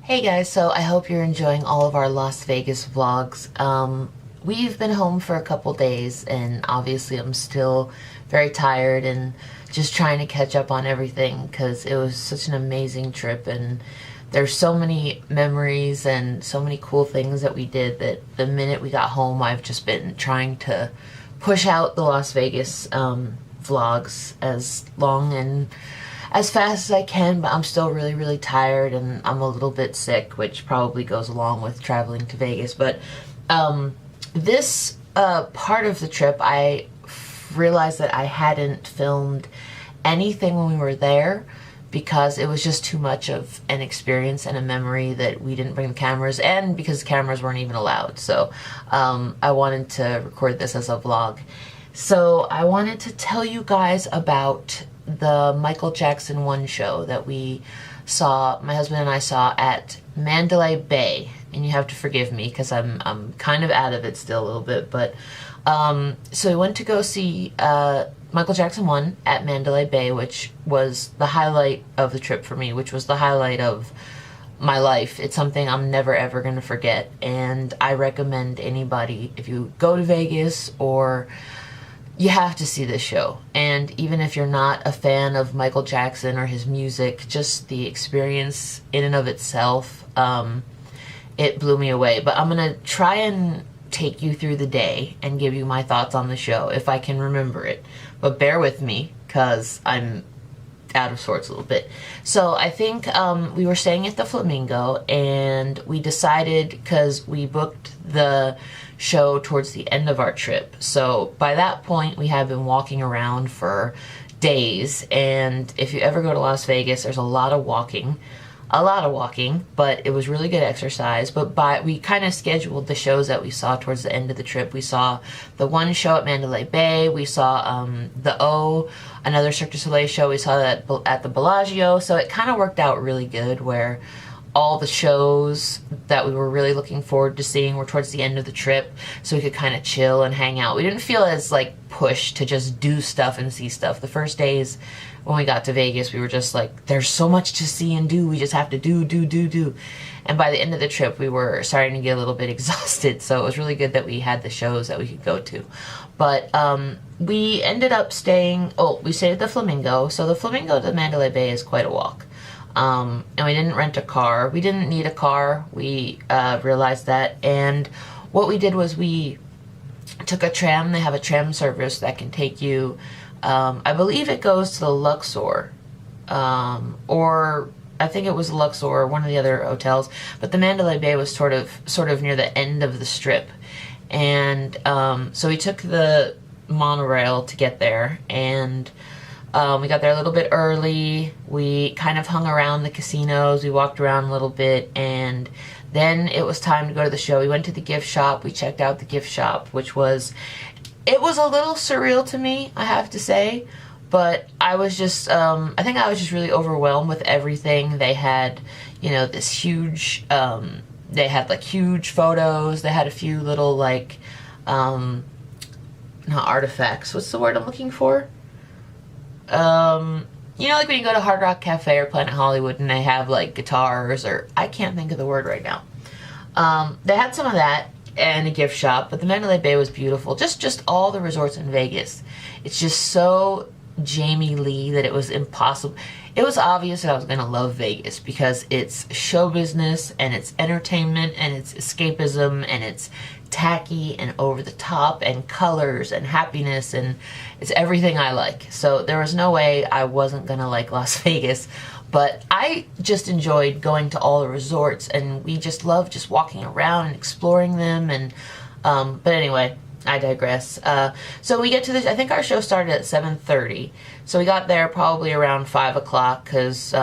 Hey guys, so I hope you're enjoying all of our Las Vegas vlogs. We've been home for a couple days and obviously I'm still very tired and just trying to catch up on everything because it was such an amazing trip and there's so many memories and so many cool things that we did that the minute we got home I've just been trying to push out the Las Vegas vlogs as long and as fast as I can, but I'm still really tired and I'm a little bit sick, which probably goes along with traveling to Vegas. But this part of the trip, I realized that I hadn't filmed anything when we were there because it was just too much of an experience and a memory that we didn't bring the cameras, and because the cameras weren't even allowed. So I wanted to record this as a vlog. So I wanted to tell you guys about the Michael Jackson 1 show that we saw, my husband and I saw at Mandalay Bay. And you have to forgive me because I'm kind of out of it still a little bit, but so we went to go see Michael Jackson 1 at Mandalay Bay, which was the highlight of the trip for me, which was the highlight of my life. It's something I'm never ever going to forget, and I recommend anybody, if you go to Vegas, or you have to see this show. And even if you're not a fan of Michael Jackson or his music, just the experience in and of itself, it blew me away. But I'm gonna try and take you through the day and give you my thoughts on the show if I can remember it. But bear with me because I'm out of sorts a little bit. So I think we were staying at the Flamingo, and we decided, because we booked the show towards the end of our trip, so by that point we had been walking around for days, and if you ever go to Las Vegas, there's a lot of walking, but it was really good exercise. But we kind of scheduled the shows that we saw towards the end of the trip. We saw the one show at Mandalay Bay, we saw the O, another Cirque du Soleil show, we saw that at the Bellagio, so it kind of worked out really good where all the shows that we were really looking forward to seeing were towards the end of the trip, so we could kind of chill and hang out. We didn't feel as like pushed to just do stuff and see stuff. The first days when we got to Vegas, we were just like, there's so much to see and do, we just have to do. And by the end of the trip, we were starting to get a little bit exhausted, so it was really good that we had the shows that we could go to. But we ended up staying, we stayed at the Flamingo. So the Flamingo to Mandalay Bay is quite a walk. And we didn't rent a car. We didn't need a car. We realized that. And what we did was we took a tram. They have a tram service that can take you, I believe it goes to the Luxor, or I think it was Luxor or one of the other hotels, but the Mandalay Bay was sort of near the end of the strip. And so we took the monorail to get there, and we got there a little bit early. We kind of hung around the casinos. We walked around a little bit, and then it was time to go to the show. We went to the gift shop. We checked out the gift shop, which was, it was a little surreal to me, I have to say. But I was just, I think I was just really overwhelmed with everything. They had, you know, this huge, they had like huge photos. They had a few little like, not artifacts. What's the word I'm looking for? You know, like when you go to Hard Rock Cafe or Planet Hollywood and they have like guitars, or I can't think of the word right now. They had some of that and a gift shop, but the Mandalay Bay was beautiful. Just all the resorts in Vegas. It's just so Jamie Lee that it was impossible. It was obvious that I was going to love Vegas because it's show business and it's entertainment and it's escapism and it's tacky and over the top and colors and happiness, and it's everything I like. So there was no way I wasn't going to like Las Vegas, but I just enjoyed going to all the resorts, and we just loved just walking around and exploring them. And but anyway, I digress. So we get to this, I think our show started at 7:30. So we got there probably around 5 o'clock because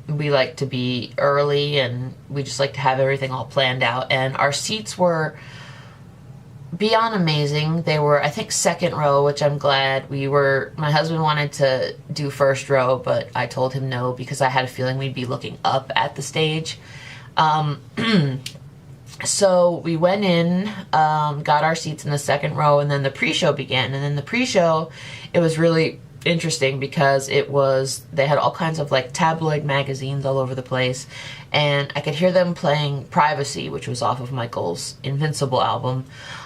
we like to be early and we just like to have everything all planned out. And our seats were beyond amazing. They were, I think, second row, which I'm glad. My husband wanted to do first row, but I told him no because I had a feeling we'd be looking up at the stage. So we went in, got our seats in the second row, and then the pre-show began. And then the pre-show, it was really interesting because they had all kinds of like tabloid magazines all over the place, and I could hear them playing Privacy, which was off of Michael's Invincible album.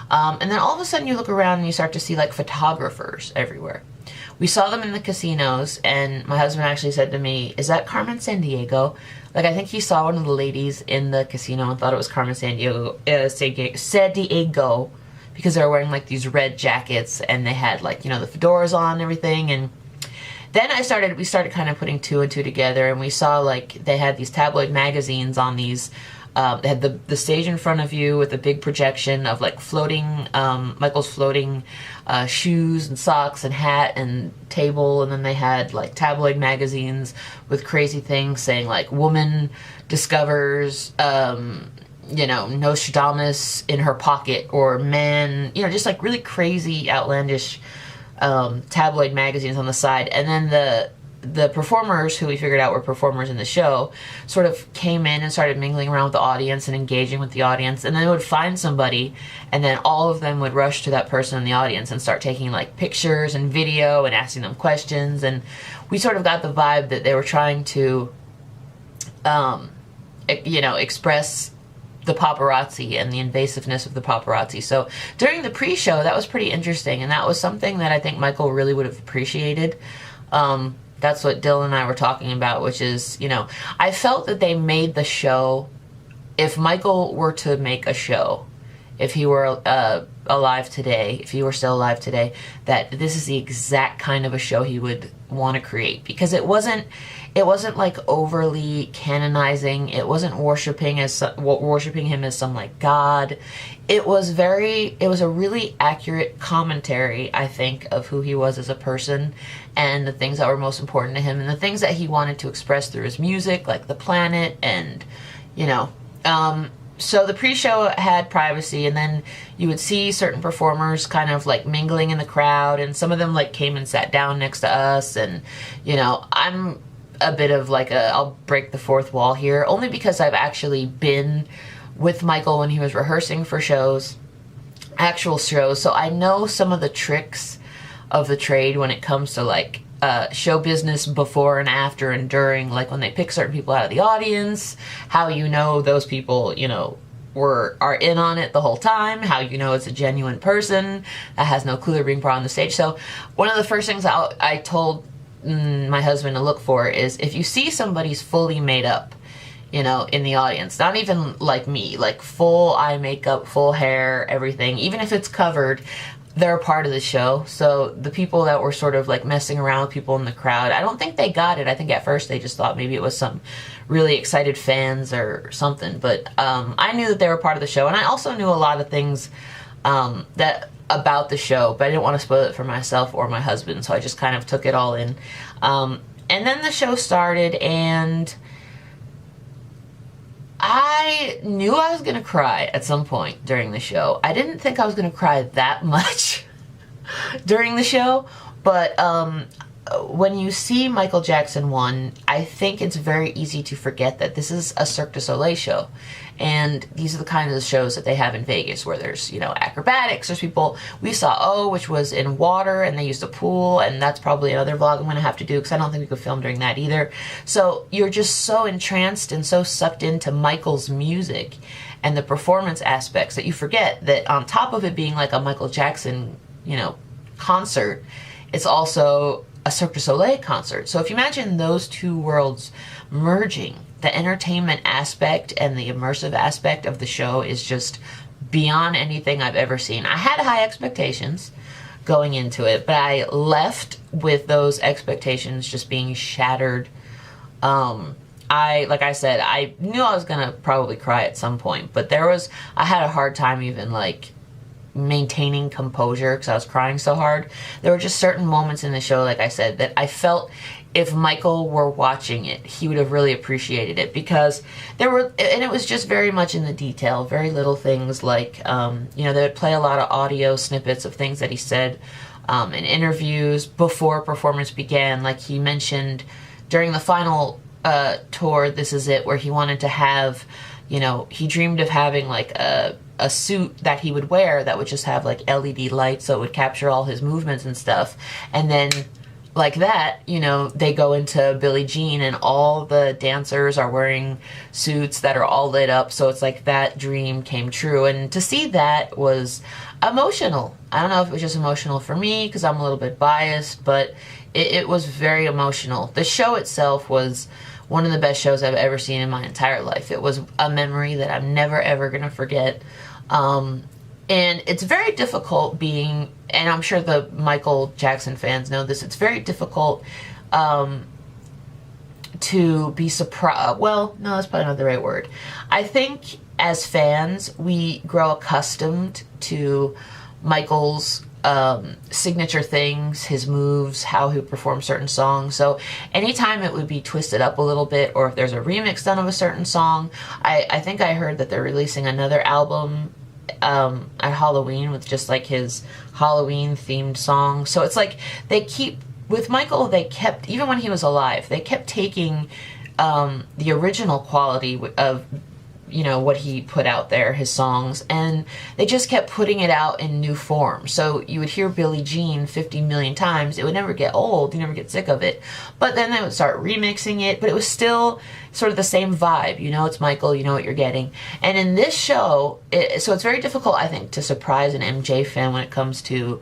And then all of a sudden you look around and you start to see like photographers everywhere. We saw them in the casinos, and my husband actually said to me, "Is that Carmen Sandiego?" Like, I think he saw one of the ladies in the casino and thought it was Carmen Sandiego, because they were wearing like these red jackets, and they had like, you know, the fedoras on and everything. And then we started kind of putting two and two together, and we saw like they had these tabloid magazines on these. They had the stage in front of you with a big projection of like floating, Michael's floating shoes and socks and hat and table, and then they had like tabloid magazines with crazy things saying like woman discovers, you know, Nostradamus in her pocket, or man, you know, just like really crazy, outlandish tabloid magazines on the side. And then the performers, who we figured out were performers in the show, sort of came in and started mingling around with the audience and engaging with the audience, and then they would find somebody, and then all of them would rush to that person in the audience and start taking like pictures and video and asking them questions. And we sort of got the vibe that they were trying to you know, express the paparazzi and the invasiveness of the paparazzi. So during the pre-show, that was pretty interesting, and that was something that I think Michael really would have appreciated. That's what Dylan and I were talking about, which is, you know, I felt that they made the show, if Michael were to make a show, if he were alive today, if he were still alive today, that this is the exact kind of a show he would want to create, because it wasn't like overly canonizing. It wasn't worshiping him as some like god. It was a really accurate commentary, I think, of who he was as a person and the things that were most important to him and the things that he wanted to express through his music, like the planet, and, you know, so the pre-show had Privacy, and then you would see certain performers kind of like mingling in the crowd, and some of them like came and sat down next to us. And, you know, I'm a bit of like I'll break the fourth wall here, only because I've actually been with Michael when he was rehearsing for shows, actual shows, so I know some of the tricks of the trade when it comes to like show business before and after and during, like when they pick certain people out of the audience, how you know those people, you know, are in on it the whole time, how you know it's a genuine person that has no clue they're being brought on the stage. So one of the first things I told my husband to look for is, if you see somebody's fully made up, you know, in the audience, not even like me, like full eye makeup, full hair, everything, even if it's covered, they're a part of the show. So the people that were sort of like messing around with people in the crowd, I don't think they got it. I think at first they just thought maybe it was some really excited fans or something. But I knew that they were part of the show, and I also knew a lot of things about the show, but I didn't want to spoil it for myself or my husband, so I just kind of took it all in. And then the show started, and I knew I was going to cry at some point during the show. I didn't think I was going to cry that much during the show, but when you see Michael Jackson 1, I think it's very easy to forget that this is a Cirque du Soleil show. And these are the kinds of shows that they have in Vegas, where there's, you know, acrobatics. There's people, we saw which was in water, and they used a pool, and that's probably another vlog I'm going to have to do, because I don't think we could film during that either. So you're just so entranced and so sucked into Michael's music and the performance aspects that you forget that on top of it being like a Michael Jackson, you know, concert, it's also a Cirque du Soleil concert. So if you imagine those two worlds merging, the entertainment aspect and the immersive aspect of the show is just beyond anything I've ever seen. I had high expectations going into it, but I left with those expectations just being shattered. Like I said, I knew I was gonna probably cry at some point, but I had a hard time even like maintaining composure because I was crying so hard. There were just certain moments in the show, like I said, that I felt if Michael were watching it, he would have really appreciated it, because and it was just very much in the detail, very little things like, you know, they would play a lot of audio snippets of things that he said in interviews before performance began. Like he mentioned during the final tour, This Is It, where he wanted to have, you know, he dreamed of having like a suit that he would wear that would just have like LED lights so it would capture all his movements and stuff. And then like that, you know, they go into Billie Jean and all the dancers are wearing suits that are all lit up. So it's like that dream came true. And to see that was emotional. I don't know if it was just emotional for me because I'm a little bit biased, but it was very emotional. The show itself was one of the best shows I've ever seen in my entire life. It was a memory that I'm never ever going to forget. And it's very difficult being, and I'm sure the Michael Jackson fans know this, it's very difficult to be surprised. Well, no, that's probably not the right word. I think as fans, we grow accustomed to Michael's signature things, his moves, how he performs certain songs. So anytime it would be twisted up a little bit, or if there's a remix done of a certain song, I think I heard that they're releasing another album at Halloween with just like his Halloween themed song. So it's like they keep, with Michael, they kept, even when he was alive, they kept taking the original quality of, you know, what he put out there, his songs, and they just kept putting it out in new form. So you would hear Billie Jean 50 million times. It would never get old. You never get sick of it. But then they would start remixing it, but it was still sort of the same vibe. You know, it's Michael, you know what you're getting. And in this show, so it's very difficult, I think, to surprise an MJ fan when it comes to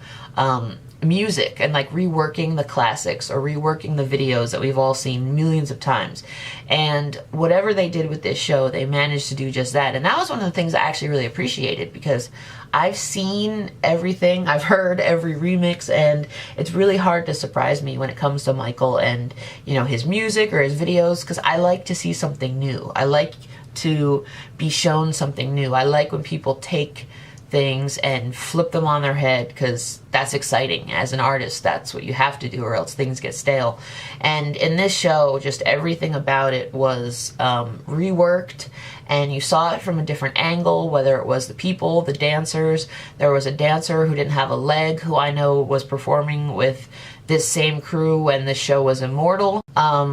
music and like reworking the classics or reworking the videos that we've all seen millions of times. And whatever they did with this show, they managed to do just that. And that was one of the things I actually really appreciated, because I've seen everything, I've heard every remix, and it's really hard to surprise me when it comes to Michael and, you know, his music or his videos, because I like to see something new. I like to be shown something new. I like when people take things and flip them on their head, because that's exciting. As an artist, that's what you have to do, or else things get stale. And in this show, just everything about it was reworked, and you saw it from a different angle, whether it was the people, the dancers. There was a dancer who didn't have a leg, who I know was performing with this same crew when the show was Immortal,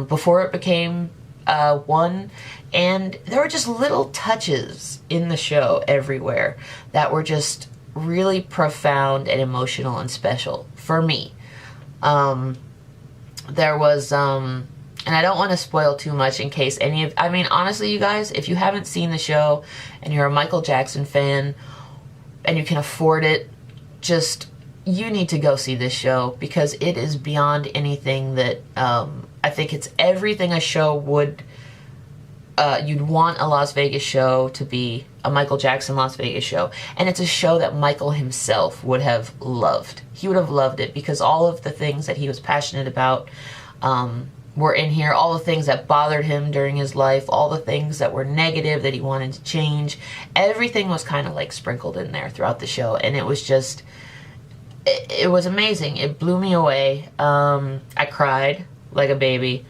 before it became one. And there were just little touches in the show everywhere that were just really profound and emotional and special for me. There was, and I don't want to spoil too much in case any of, I mean, honestly, you guys, if you haven't seen the show and you're a Michael Jackson fan and you can afford it, just, you need to go see this show, because it is beyond anything that, I think it's everything a show would, you'd want a Las Vegas show to be, a Michael Jackson Las Vegas show. And it's a show that Michael himself would have loved. He would have loved it, because all of the things that he was passionate about were in here. All the things that bothered him during his life, all the things that were negative that he wanted to change, everything was kind of like sprinkled in there throughout the show. And it was just, it was amazing. It blew me away. I cried like a baby.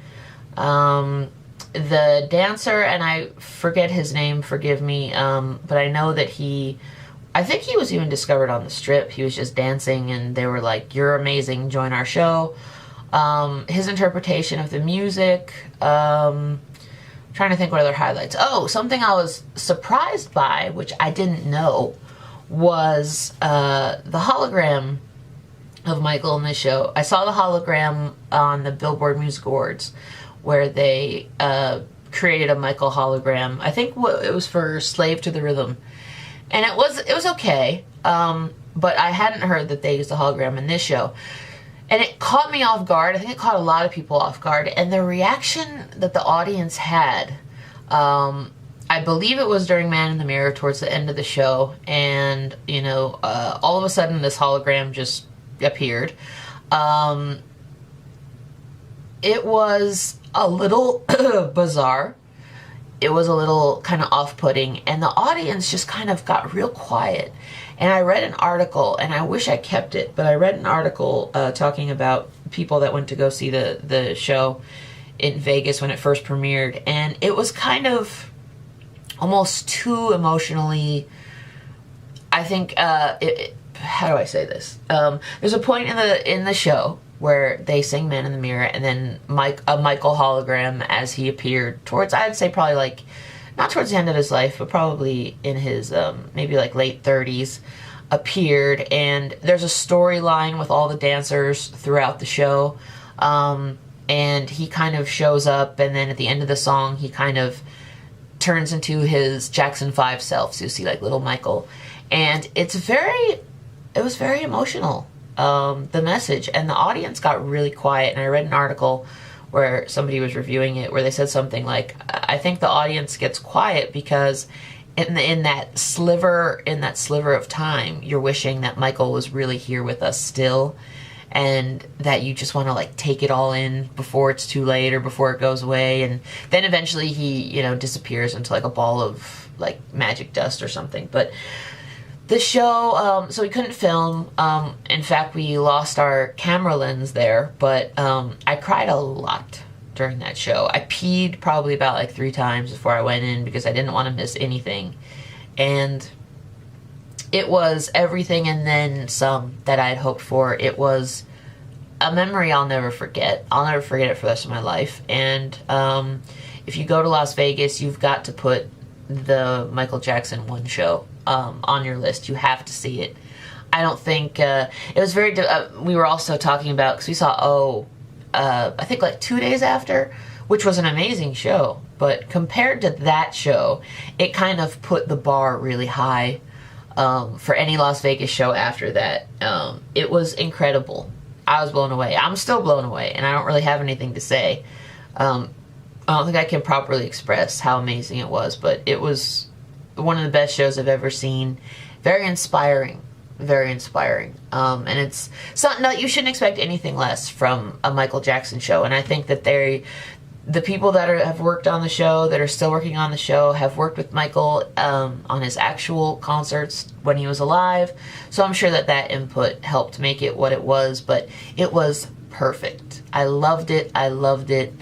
The dancer, and I forget his name, forgive me, but I know that I think he was even discovered on the Strip. He was just dancing, and they were like, "You're amazing, join our show." His interpretation of the music, trying to think what other highlights. Oh, something I was surprised by, which I didn't know, was the hologram of Michael in this show. I saw the hologram on the Billboard Music Awards, where they created a Michael hologram. I think it was for Slave to the Rhythm. And it was okay, but I hadn't heard that they used a hologram in this show. And it caught me off guard. I think it caught a lot of people off guard. And the reaction that the audience had, I believe it was during Man in the Mirror towards the end of the show. And, you know, all of a sudden this hologram just appeared. It was a little bizarre. It was a little kind of off-putting, and the audience just kind of got real quiet. And I read an article, and I wish I kept it, but I read an article talking about people that went to go see the show in Vegas when it first premiered, and it was kind of almost too emotionally, I think, how do I say this? There's a point in the show where they sing Man in the Mirror, and then a Michael hologram, as he appeared towards, I'd say probably like, not towards the end of his life, but probably in his maybe like late 30s, appeared. And there's a storyline with all the dancers throughout the show. And he kind of shows up, and then at the end of the song, he kind of turns into his Jackson 5 self. So you see like little Michael, and it was very emotional, the message, and the audience got really quiet. And I read an article where somebody was reviewing it where they said something like, I think the audience gets quiet because in that sliver of time, you're wishing that Michael was really here with us still, and that you just want to like take it all in before it's too late or before it goes away. And then eventually he, you know, disappears into like a ball of like magic dust or something. But the show, so we couldn't film. In fact, we lost our camera lens there, but I cried a lot during that show. I peed probably about like 3 times before I went in because I didn't want to miss anything. And it was everything and then some that I had hoped for. It was a memory I'll never forget. I'll never forget it for the rest of my life. And if you go to Las Vegas, you've got to put the Michael Jackson 1 show on your list. You have to see it. I don't think it was very we were also talking about, because we saw I think like 2 days after, which was an amazing show, but compared to that show, it kind of put the bar really high for any Las Vegas show after that. It was incredible. I was blown away. I'm still blown away, and I don't really have anything to say. I don't think I can properly express how amazing it was, but it was one of the best shows I've ever seen. Very inspiring. Very inspiring. And it's something that you shouldn't expect anything less from a Michael Jackson show. And I think that the people that have worked on the show, that are still working on the show, have worked with Michael on his actual concerts when he was alive. So I'm sure that input helped make it what it was, but it was perfect. I loved it. I loved it.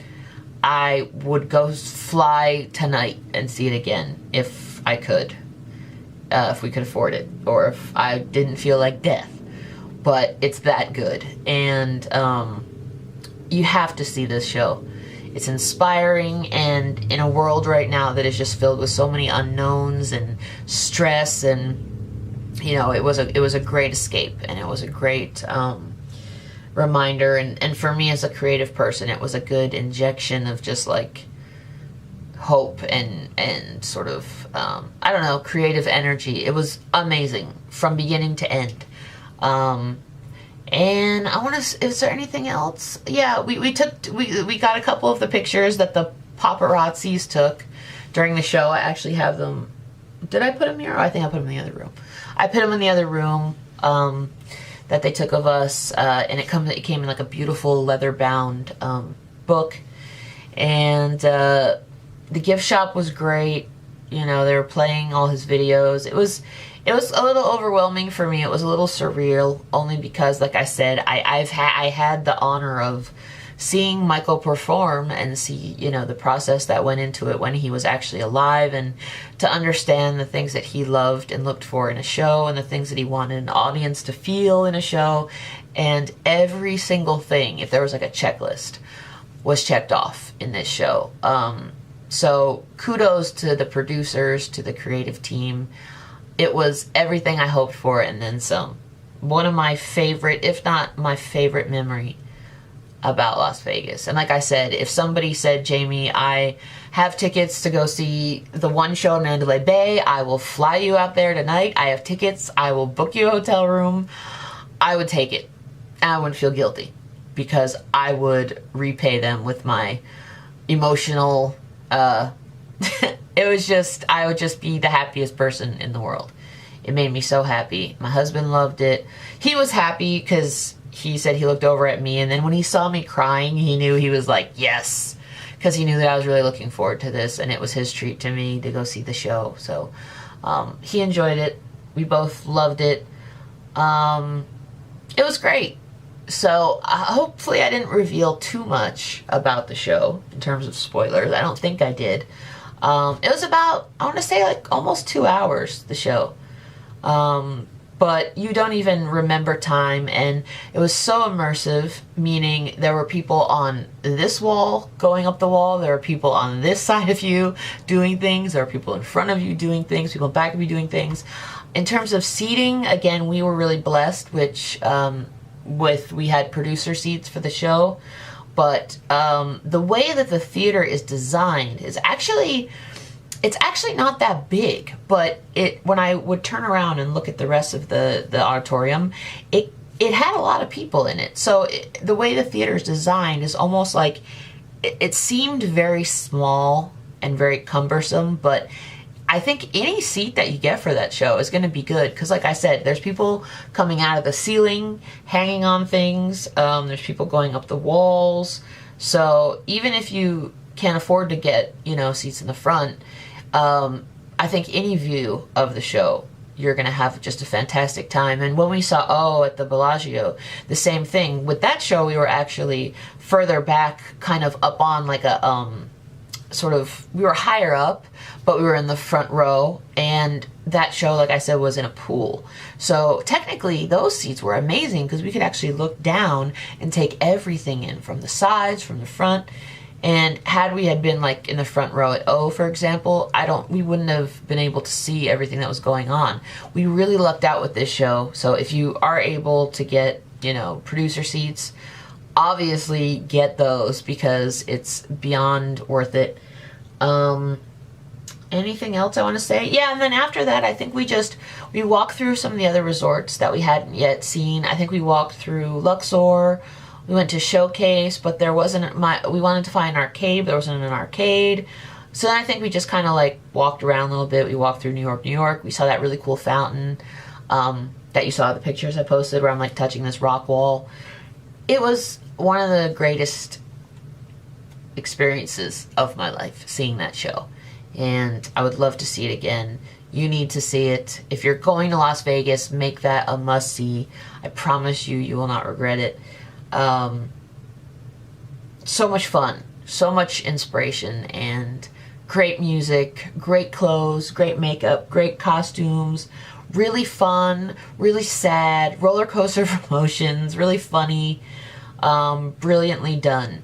I would go fly tonight and see it again if I could, if we could afford it, or if I didn't feel like death. But it's that good, and you have to see this show. It's inspiring, and in a world right now that is just filled with so many unknowns and stress, and you know, it was a great escape, and it was a great reminder, and for me as a creative person, it was a good injection of just like hope and sort of I don't know, creative energy. It was amazing from beginning to end. And I want to, is there anything else? Yeah, we got a couple of the pictures that the paparazzis took during the show. I actually have them. Did I put them here? Oh, I think I put them in the other room. I put them in the other room that they took of us, and it came in like a beautiful leather-bound book. And the gift shop was great. You know, they were playing all his videos. It was a little overwhelming for me. It was a little surreal, only because, like I said, I had the honor of seeing Michael perform and see, you know, the process that went into it when he was actually alive, and to understand the things that he loved and looked for in a show, and the things that he wanted an audience to feel in a show, and every single thing, if there was like a checklist, was checked off in this show. So kudos to the producers, to the creative team. It was everything I hoped for and then some. One of my favorite, if not my favorite memory about Las Vegas. And like I said, if somebody said, Jamie, I have tickets to go see the one show in Mandalay Bay, I will fly you out there tonight, I have tickets, I will book you a hotel room, I would take it. And I wouldn't feel guilty, because I would repay them with my emotional, it was just, I would just be the happiest person in the world. It made me so happy. My husband loved it. He was happy because he said he looked over at me, and then when he saw me crying, he knew, he was like, yes, because he knew that I was really looking forward to this, and it was his treat to me to go see the show. So he enjoyed it. We both loved it. It was great. So hopefully I didn't reveal too much about the show in terms of spoilers. I don't think I did. It was about, I want to say, like almost 2 hours, the show. But you don't even remember time, and it was so immersive, meaning there were people on this wall going up the wall, there were people on this side of you doing things, there were people in front of you doing things, people back of you doing things. In terms of seating, again, we were really blessed, which we had producer seats for the show, but the way that the theater is designed is actually, it's actually not that big, but when I would turn around and look at the rest of the auditorium, it had a lot of people in it. So the way the theater is designed is almost like it seemed very small and very cumbersome, but I think any seat that you get for that show is going to be good, because like I said, there's people coming out of the ceiling, hanging on things, there's people going up the walls, so even if you can't afford to get, you know, seats in the front, I think any view of the show, you're going to have just a fantastic time. And when we saw at the Bellagio, the same thing. With that show, we were actually further back, kind of up on like a we were higher up, but we were in the front row, and that show, like I said, was in a pool. So technically those seats were amazing, because we could actually look down and take everything in from the sides, from the front. And had we had been like in the front row at O, for example, we wouldn't have been able to see everything that was going on. We really lucked out with this show. So if you are able to get, you know, producer seats, obviously get those, because it's beyond worth it. Anything else I want to say? Yeah, and then after that, I think we walked through some of the other resorts that we hadn't yet seen. I think we walked through Luxor. We went to Showcase, but there wasn't we wanted to find an arcade, but there wasn't an arcade. So then I think we just kind of like walked around a little bit. We walked through New York, New York. We saw that really cool fountain that you saw the pictures I posted, where I'm like touching this rock wall. It was one of the greatest experiences of my life, seeing that show. And I would love to see it again. You need to see it. If you're going to Las Vegas, make that a must-see. I promise you, you will not regret it. So much fun, so much inspiration, and great music, great clothes, great makeup, great costumes, really fun, really sad, roller coaster of emotions, really funny, brilliantly done.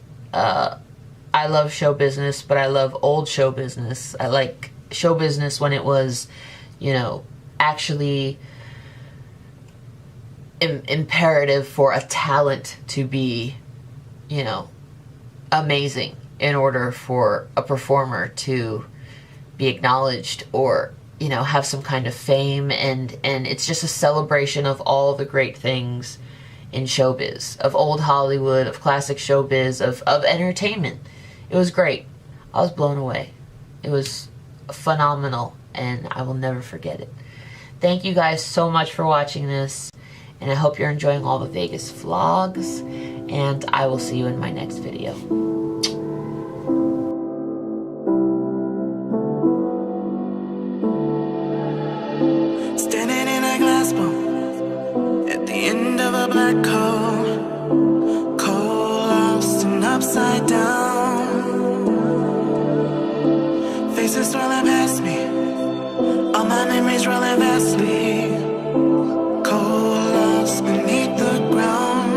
I love show business, but I love old show business. I like show business when it was, you know, actually imperative for a talent to be, you know, amazing in order for a performer to be acknowledged, or, you know, have some kind of fame, and it's just a celebration of all the great things in showbiz, of old Hollywood, of classic showbiz, of entertainment. It was great. I was blown away. It was phenomenal, and I will never forget it. Thank you guys so much for watching this, and I hope you're enjoying all the Vegas vlogs, and I will see you in my next video. Standing in a glass bowl at the end of a black hole, cold, lost and upside down. Faces swirling past me, all my memories rolling vastly, cold, lost beneath the ground.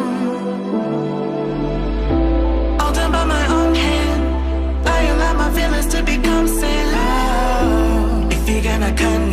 All done by my own hand, I allow my feelings to become sand. If you're gonna cut